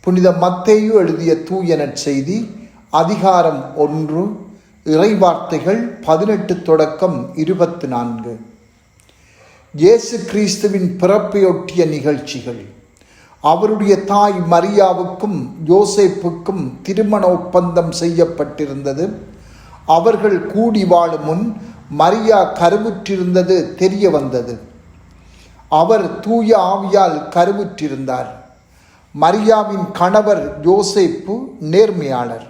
புனித மத்தேயு எழுதிய தூய நற்செய்தி அதிகாரம் 1 இறைவார்த்தைகள் 18 தொடக்கம் 24. இயேசு கிறிஸ்துவின் பிறப்பையொட்டிய நிகழ்ச்சிகள். அவருடைய தாய் மரியாவுக்கும் யோசேப்புக்கும் திருமண ஒப்பந்தம் செய்யப்பட்டிருந்தது. அவர்கள் கூடி வாழும் முன் மரியா கருவுற்றிருந்தது தெரிய வந்தது. அவர் தூய ஆவியால் கருவுற்றிருந்தார். மரியாவின் கணவர் யோசேப்பு நேர்மையாளர்.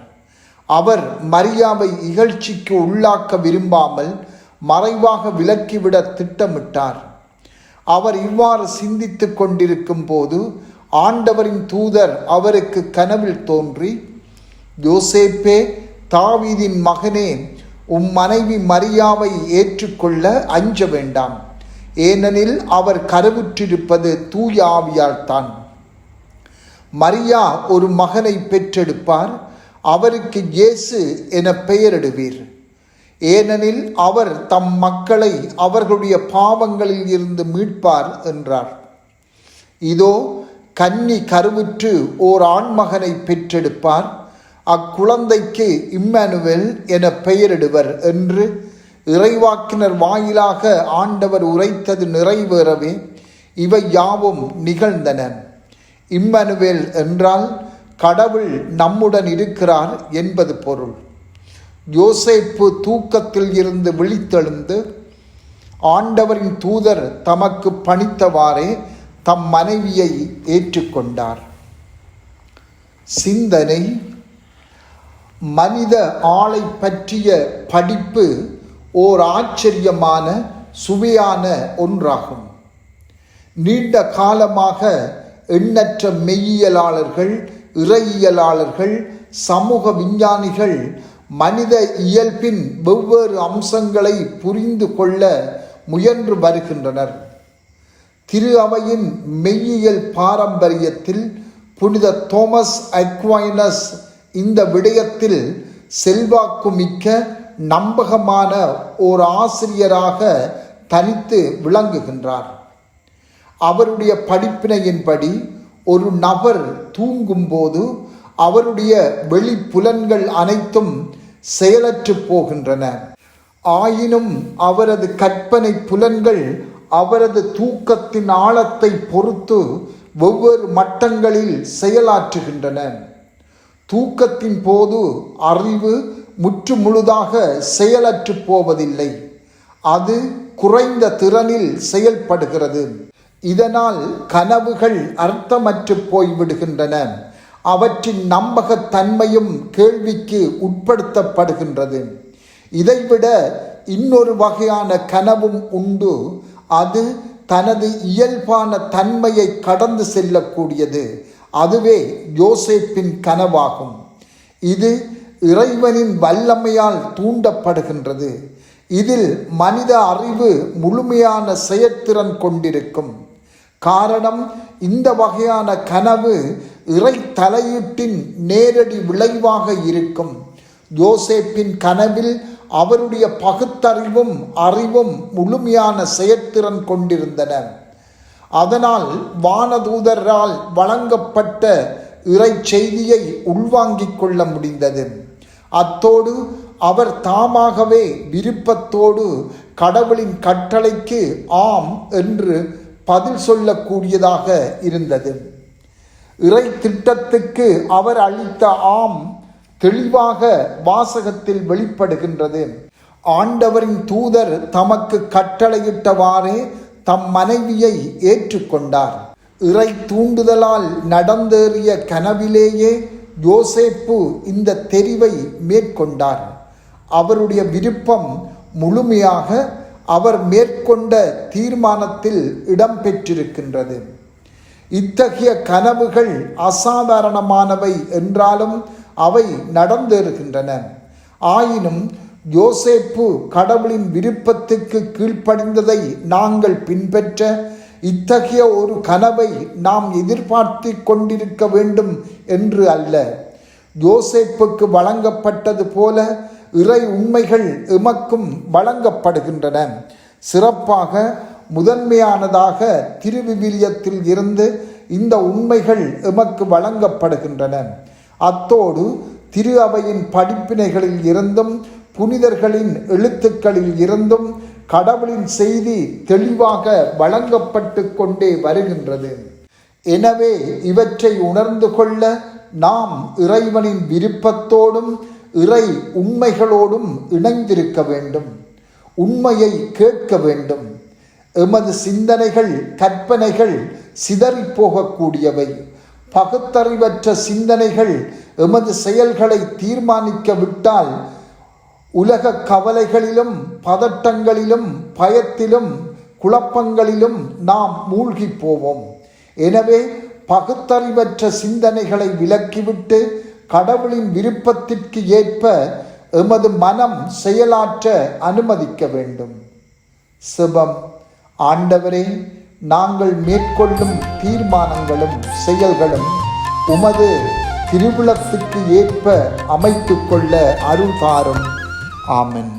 அவர் மரியாவை இகழ்ச்சிக்கு உள்ளாக்க விரும்பாமல் மறைவாக விலக்கிவிட திட்டமிட்டார். அவர் இவ்வாறு சிந்தித்து கொண்டிருக்கும் போது ஆண்டவரின் தூதர் அவருக்கு கனவில் தோன்றி, யோசேப்பே, தாவீதின் மகனே, மனைவி மரியாவை ஏற்றுக்கொள்ள அஞ்ச வேண்டாம். ஏனெனில் அவர் கருவுற்றிருப்பது தூய ஆவியால் தான். மரியா ஒரு மகனை பெற்றெடுப்பார். அவருக்கு இயேசு என பெயரிடுவீர். ஏனெனில் அவர் தம் மக்களை அவர்களுடைய பாவங்களில் இருந்து மீட்பார் என்றார். இதோ, கன்னி கருவுற்று ஓர் ஆண்மகனை பெற்றெடுப்பார். அக்குழந்தைக்கு இம்மானுவேல் என பெயரிடுவர் என்று இறைவாக்கினர் வாயிலாக ஆண்டவர் உரைத்தது நிறைவேறவே இவை யாவும் நிகழ்ந்தன. இம்மானுவேல் என்றால் கடவுள் நம்முடன் இருக்கிறார் என்பது பொருள். யோசேப்பு தூக்கத்தில் இருந்து விழித்தெழுந்து ஆண்டவரின் தூதர் தமக்கு பணித்தவாறே தம் மனைவியை ஏற்றுக்கொண்டார். சிந்தனை. மனித ஆளை பற்றிய படிப்பு ஓர் ஆச்சரியமான சுவையான ஒன்றாகும். நீண்ட காலமாக எண்ணற்ற மெய்யியலாளர்கள், இறையியலாளர்கள், சமூக விஞ்ஞானிகள் மனித இயல்பின் வெவ்வேறு அம்சங்களை புரிந்து கொள்ள முயன்று வருகின்றனர். திரு அவையின் மெய்யியல் பாரம்பரியத்தில் புனித தோமஸ் அக்வைனஸ் இந்த விடயத்தில் செல்வாக்குமிக்க நம்பகமான ஓர் ஆசிரியராக தனித்து விளங்குகின்றார். அவருடைய படிப்பினையின்படி ஒரு நபர் தூங்கும்போது அவருடைய வெளிப்புலன்கள் அனைத்தும் செயலற்று போகின்றன. ஆயினும் அவரது கற்பனை புலன்கள் அவரது தூக்கத்தின் ஆழத்தை பொறுத்து வெவ்வேறு மட்டங்களில் செயலாற்றுகின்றன. தூக்கத்தின் போது அறிவு முற்று முழுதாக செயலற்று போவதில்லை. அது குறைந்த திறனில் செயல்படுகிறது. இதனால் கனவுகள் அர்த்தமற்று போய்விடுகின்றன. அவற்றின் நம்பகத்தன்மையும் கேள்விக்கு உட்படுத்தப்படுகின்றது. இதைவிட இன்னொரு வகையான கனவும் உண்டு. அது தனது இயல்பான தன்மையை கடந்து செல்லக்கூடியது. அதுவே யோசேப்பின் கனவாகும். இது இறைவனின் வல்லமையால் தூண்டப்படுகின்றது. இதில் மனித அறிவு முழுமையான செயற்திறன் கொண்டிருக்கும். காரணம், இந்த வகையான கனவு இறை தலையீட்டின் நேரடி விளைவாக இருக்கும். யோசேப்பின் கனவில் அவருடைய பகுத்தறிவும் அறிவும் முழுமையான செயற்திறன் கொண்டிருந்தன. அதனால் வானதூதரால் வழங்கப்பட்ட இறை செய்தியை உள்வாங்கிக் கொள்ள முடிந்தது. அத்தோடு அவர் தாமாகவே விருப்பத்தோடு கடவுளின் கட்டளைக்கு ஆம் என்று பதில் சொல்லக்கூடியதாக இருந்தது. இறை திட்டத்துக்கு அவர் அளித்த ஆம் தெளிவாக வாசகத்தில் வெளிப்படுகின்றது. ஆண்டவரின் தூதர் தமக்கு கட்டளையிட்டவாறே தம் மனைவியை ஏற்றுக்கொண்டார். இறை தூண்டுதலால் நடந்தேறிய கனவிலேயே யோசேப்பு இந்த தெரிவை மேற்கொண்டார். அவருடைய விருப்பம் முழுமையாக அவர் மேற்கொண்ட தீர்மானத்தில் இடம்பெற்றிருக்கின்றது. இத்தகைய கனவுகள் அசாதாரணமானவை என்றாலும் அவை நடந்தேறுகின்றன. ஆயினும் யோசேப்பு கடவுளின் விருப்பத்துக்கு கீழ்ப்படிந்ததை நாங்கள் பின்பற்ற இத்தகைய ஒரு கனவை நாம் எதிர்பார்த்து கொண்டிருக்க வேண்டும் என்று அல்ல. யோசேப்புக்கு வழங்கப்பட்டது போல இறை உண்மைகள் எமக்கும் வழங்கப்படுகின்றன. சிறப்பாக முதன்மையானதாக திருவிவிலியத்தில் இருந்து இந்த உண்மைகள் எமக்கு வழங்கப்படுகின்றன. அத்தோடு திரு அவையின் படிப்பினைகளில் இருந்தும் புனிதர்களின் எழுத்துக்களில் இருந்தும் கடவுளின் செய்தி தெளிவாக வழங்கப்பட்டு கொண்டே வருகின்றது. எனவே இவற்றை உணர்ந்து கொள்ள நாம் இறைவனின் விருப்பத்தோடும் இறை உண்மைகளோடும் இணைந்திருக்க வேண்டும். உண்மையை கேட்க வேண்டும். எமது சிந்தனைகள் கற்பனைகள் சிதறிப்போகக்கூடியவை. பகுத்தறிவற்ற சிந்தனைகள் எமது செயல்களை தீர்மானிக்க விட்டால் உலக கவலைகளிலும் பதட்டங்களிலும் பயத்திலும் குழப்பங்களிலும் நாம் மூழ்கி போவோம். எனவே பகுத்தறிவற்ற சிந்தனைகளை விலக்கிவிட்டு கடவுளின் விருப்பத்திற்கு ஏற்ப எமது மனம் செயலாற்ற அனுமதிக்க வேண்டும். செபம். ஆண்டவரே, நாங்கள் மேற்கொள்ளும் தீர்மானங்களும் செயல்களும் உமது திருவுளத்துக்கு ஏற்ப அமைத்து கொள்ள அருள் தாரும். ஆமென்.